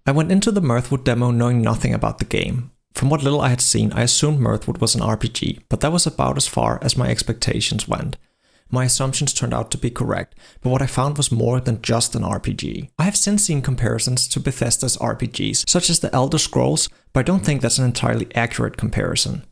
I went into the Mirthwood demo knowing nothing about the game. From what little I had seen, I assumed Mirthwood was an RPG, but that was about as far as my expectations went. My assumptions turned out to be correct, but what I found was more than just an RPG. I have since seen comparisons to Bethesda's RPGs, such as the Elder Scrolls, but I don't think that's an entirely accurate comparison.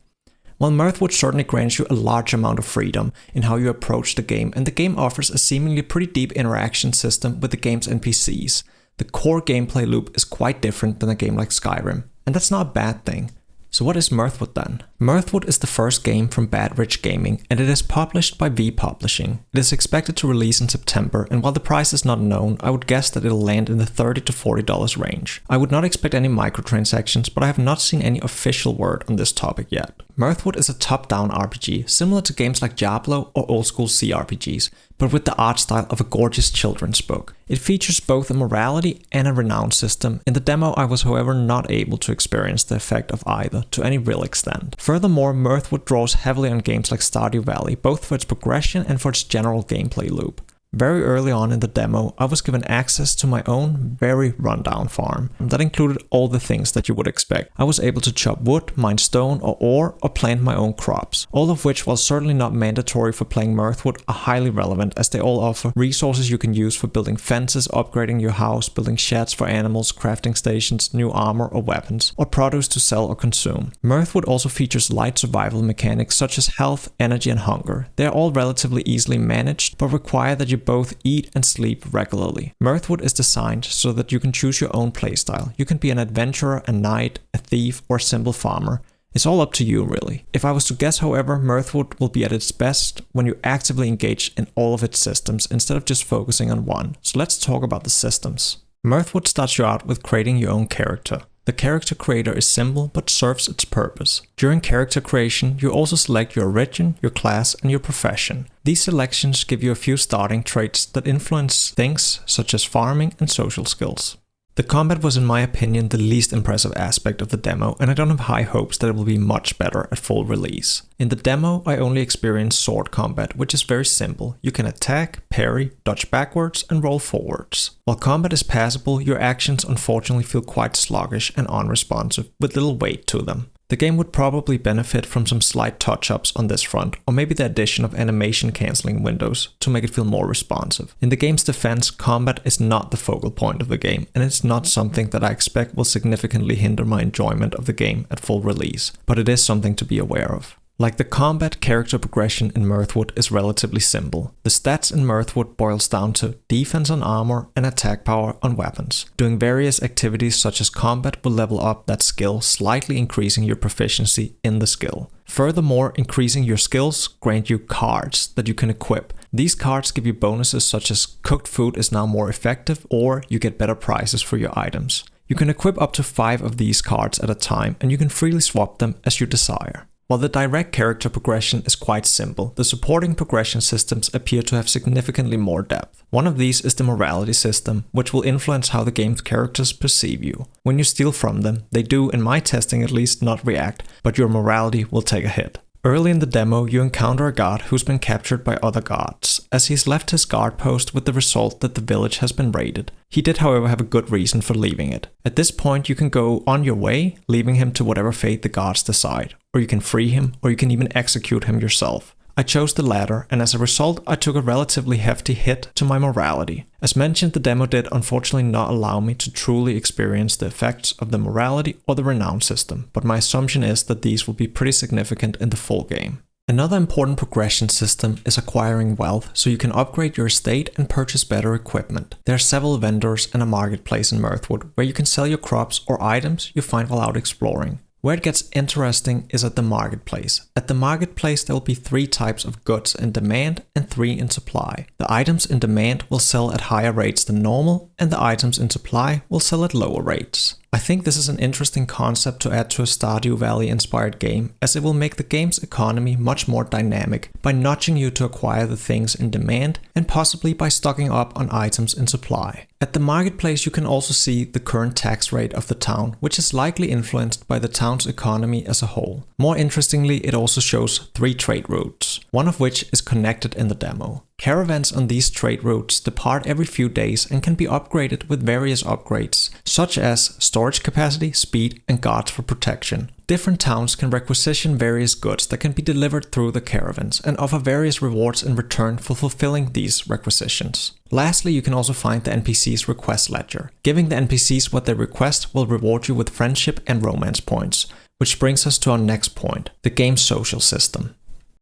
While Mirthwood certainly grants you a large amount of freedom in how you approach the game, and the game offers a seemingly pretty deep interaction system with the game's NPCs, the core gameplay loop is quite different than a game like Skyrim, and that's not a bad thing. So what is Mirthwood then? Mirthwood is the first game from Bad Rich Gaming, and it is published by V Publishing. It is expected to release in September, and while the price is not known, I would guess that it'll land in the $30 to $40 range. I would not expect any microtransactions, but I have not seen any official word on this topic yet. Mirthwood is a top-down RPG, similar to games like Diablo or old-school CRPGs, but with the art style of a gorgeous children's book. It features both a morality and a renown system. In the demo, I was however not able to experience the effect of either to any real extent. Furthermore, Mirthwood draws heavily on games like Stardew Valley, both for its progression and for its general gameplay loop. Very early on in the demo, I was given access to my own very rundown farm that included all the things that you would expect. I was able to chop wood, mine stone or ore, or plant my own crops. All of which, while certainly not mandatory for playing Mirthwood, are highly relevant as they all offer resources you can use for building fences, upgrading your house, building sheds for animals, crafting stations, new armor or weapons, or produce to sell or consume. Mirthwood also features light survival mechanics such as health, energy and hunger. They are all relatively easily managed, but require that you both eat and sleep regularly. Mirthwood is designed so that you can choose your own playstyle. You can be an adventurer, a knight, a thief, or a simple farmer. It's all up to you, really. If I was to guess, however, Mirthwood will be at its best when you actively engage in all of its systems instead of just focusing on one. So let's talk about the systems. Mirthwood starts you out with creating your own character. The character creator is simple but serves its purpose. During character creation, you also select your origin, your class, and your profession. These selections give you a few starting traits that influence things such as farming and social skills. The combat was in my opinion the least impressive aspect of the demo, and I don't have high hopes that it will be much better at full release. In the demo, I only experienced sword combat, which is very simple. You can attack, parry, dodge backwards, and roll forwards. While combat is passable, your actions unfortunately feel quite sluggish and unresponsive, with little weight to them. The game would probably benefit from some slight touch-ups on this front, or maybe the addition of animation cancelling windows to make it feel more responsive. In the game's defense, combat is not the focal point of the game, and it's not something that I expect will significantly hinder my enjoyment of the game at full release, but it is something to be aware of. Like the combat, character progression in Mirthwood is relatively simple. The stats in Mirthwood boils down to defense on armor and attack power on weapons. Doing various activities such as combat will level up that skill, slightly increasing your proficiency in the skill. Furthermore, increasing your skills grant you cards that you can equip. These cards give you bonuses such as cooked food is now more effective, or you get better prices for your items. You can equip up to 5 of these cards at a time, and you can freely swap them as you desire. While the direct character progression is quite simple, the supporting progression systems appear to have significantly more depth. One of these is the morality system, which will influence how the game's characters perceive you. When you steal from them, they do, in my testing at least, not react, but your morality will take a hit. Early in the demo, you encounter a god who's been captured by other gods, as he's left his guard post with the result that the village has been raided. He did, however, have a good reason for leaving it. At this point, you can go on your way, leaving him to whatever fate the gods decide, or you can free him, or you can even execute him yourself. I chose the latter, and as a result, I took a relatively hefty hit to my morality. As mentioned, the demo did unfortunately not allow me to truly experience the effects of the morality or the renown system, but my assumption is that these will be pretty significant in the full game. Another important progression system is acquiring wealth, so you can upgrade your estate and purchase better equipment. There are several vendors and a marketplace in Mirthwood where you can sell your crops or items you find while out exploring. Where it gets interesting is at the marketplace. At the marketplace there will be 3 types of goods in demand and 3 in supply. The items in demand will sell at higher rates than normal, and the items in supply will sell at lower rates. I think this is an interesting concept to add to a Stardew Valley inspired game, as it will make the game's economy much more dynamic by nudging you to acquire the things in demand and possibly by stocking up on items in supply. At the marketplace you can also see the current tax rate of the town, which is likely influenced by the town's economy as a whole. More interestingly, it also shows 3 trade routes, one of which is connected in the demo. Caravans on these trade routes depart every few days and can be upgraded with various upgrades, such as storage capacity, speed, and guards for protection. Different towns can requisition various goods that can be delivered through the caravans and offer various rewards in return for fulfilling these requisitions. Lastly, you can also find the NPC's request ledger. Giving the NPCs what they request will reward you with friendship and romance points, which brings us to our next point, the game's social system.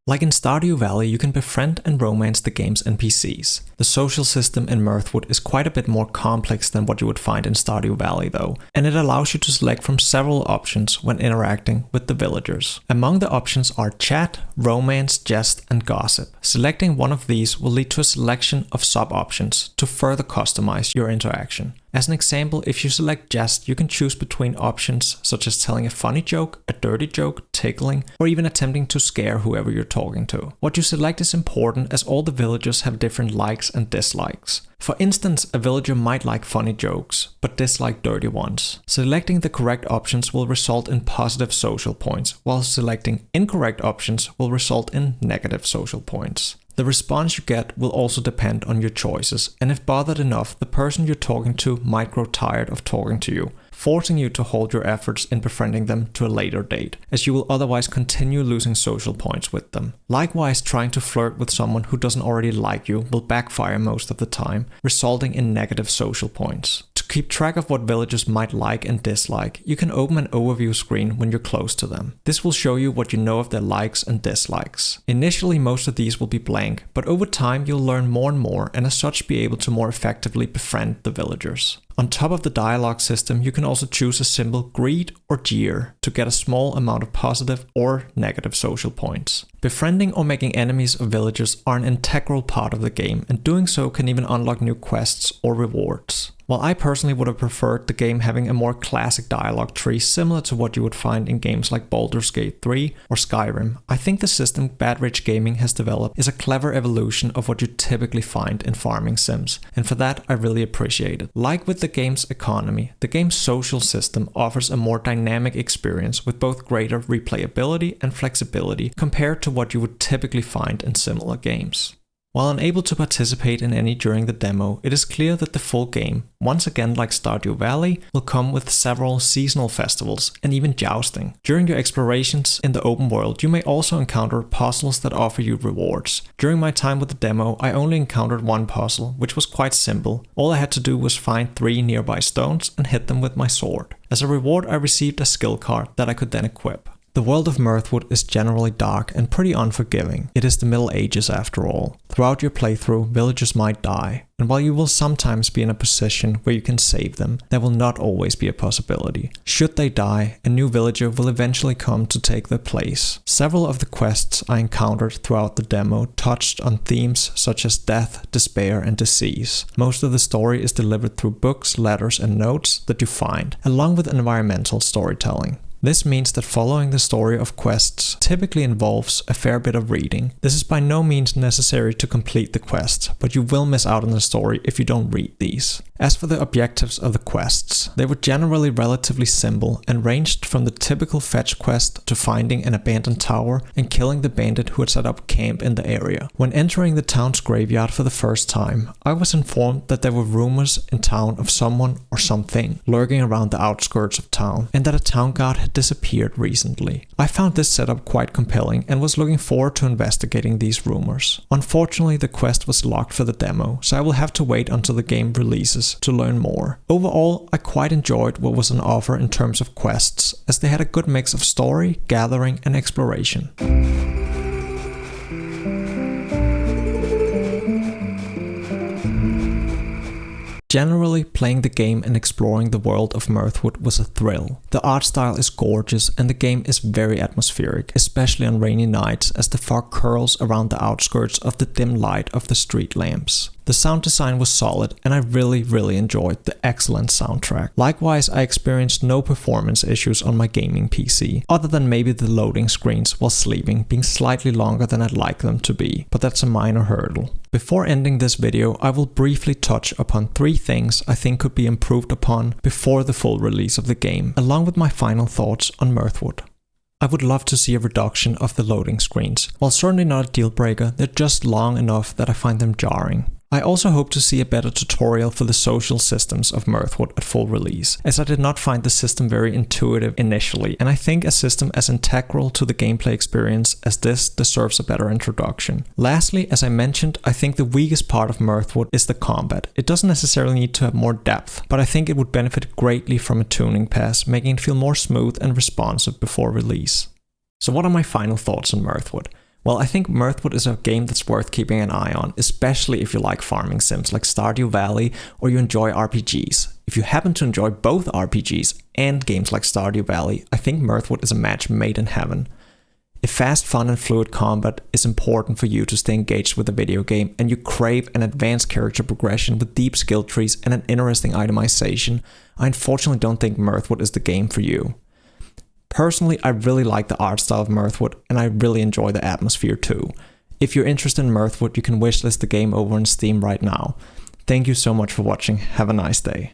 Like in Stardew Valley, you can befriend and romance the game's NPCs. The social system in Mirthwood is quite a bit more complex than what you would find in Stardew Valley though, and it allows you to select from several options when interacting with the villagers. Among the options are chat, romance, jest, and gossip. Selecting one of these will lead to a selection of sub-options to further customize your interaction. As an example, if you select jest, you can choose between options such as telling a funny joke, a dirty joke, tickling, or even attempting to scare whoever you're talking to. What you select is important as all the villagers have different likes and dislikes. For instance, a villager might like funny jokes, but dislike dirty ones. Selecting the correct options will result in positive social points, while selecting incorrect options will result in negative social points. The response you get will also depend on your choices, and if bothered enough, the person you're talking to might grow tired of talking to you, forcing you to hold your efforts in befriending them to a later date, as you will otherwise continue losing social points with them. Likewise, trying to flirt with someone who doesn't already like you will backfire most of the time, resulting in negative social points. To keep track of what villagers might like and dislike, you can open an overview screen when you're close to them. This will show you what you know of their likes and dislikes. Initially, most of these will be blank, but over time you'll learn more and more, and as such be able to more effectively befriend the villagers. On top of the dialogue system, you can also choose a symbol greet or jeer to get a small amount of positive or negative social points. Befriending or making enemies of villagers are an integral part of the game, and doing so can even unlock new quests or rewards. While I personally would have preferred the game having a more classic dialogue tree similar to what you would find in games like Baldur's Gate 3 or Skyrim, I think the system Bad Rich Gaming has developed is a clever evolution of what you typically find in farming sims, and for that I really appreciate it. Like with the game's economy, the game's social system offers a more dynamic experience with both greater replayability and flexibility compared to what you would typically find in similar games. While unable to participate in any during the demo, it is clear that the full game, once again like Stardew Valley, will come with several seasonal festivals and even jousting. During your explorations in the open world, you may also encounter puzzles that offer you rewards. During my time with the demo, I only encountered one puzzle, which was quite simple. All I had to do was find 3 nearby stones and hit them with my sword. As a reward, I received a skill card that I could then equip. The world of Mirthwood is generally dark and pretty unforgiving. It is the Middle Ages after all. Throughout your playthrough, villagers might die, and while you will sometimes be in a position where you can save them, that will not always be a possibility. Should they die, a new villager will eventually come to take their place. Several of the quests I encountered throughout the demo touched on themes such as death, despair, and disease. Most of the story is delivered through books, letters, and notes that you find, along with environmental storytelling. This means that following the story of quests typically involves a fair bit of reading. This is by no means necessary to complete the quest, but you will miss out on the story if you don't read these. As for the objectives of the quests, they were generally relatively simple and ranged from the typical fetch quest to finding an abandoned tower and killing the bandit who had set up camp in the area. When entering the town's graveyard for the first time, I was informed that there were rumors in town of someone or something lurking around the outskirts of town, and that a town guard had disappeared recently. I found this setup quite compelling and was looking forward to investigating these rumors. Unfortunately, the quest was locked for the demo, so I will have to wait until the game releases to learn more. Overall, I quite enjoyed what was on offer in terms of quests, as they had a good mix of story, gathering, and exploration. Generally, playing the game and exploring the world of Mirthwood was a thrill. The art style is gorgeous and the game is very atmospheric, especially on rainy nights as the fog curls around the outskirts of the dim light of the street lamps. The sound design was solid and I really enjoyed the excellent soundtrack. Likewise, I experienced no performance issues on my gaming PC, other than maybe the loading screens while sleeping being slightly longer than I'd like them to be, but that's a minor hurdle. Before ending this video, I will briefly touch upon 3 things I think could be improved upon before the full release of the game, along with my final thoughts on Mirthwood. I would love to see a reduction of the loading screens. While certainly not a deal breaker, they're just long enough that I find them jarring. I also hope to see a better tutorial for the social systems of Mirthwood at full release, as I did not find the system very intuitive initially, and I think a system as integral to the gameplay experience as this deserves a better introduction. Lastly, as I mentioned, I think the weakest part of Mirthwood is the combat. It doesn't necessarily need to have more depth, but I think it would benefit greatly from a tuning pass, making it feel more smooth and responsive before release. So what are my final thoughts on Mirthwood? Well, I think Mirthwood is a game that's worth keeping an eye on, especially if you like farming sims like Stardew Valley or you enjoy RPGs. If you happen to enjoy both RPGs and games like Stardew Valley, I think Mirthwood is a match made in heaven. If fast, fun and fluid combat is important for you to stay engaged with the video game and you crave an advanced character progression with deep skill trees and an interesting itemization, I unfortunately don't think Mirthwood is the game for you. Personally, I really like the art style of Mirthwood, and I really enjoy the atmosphere too. If you're interested in Mirthwood, you can wishlist the game over on Steam right now. Thank you so much for watching, have a nice day.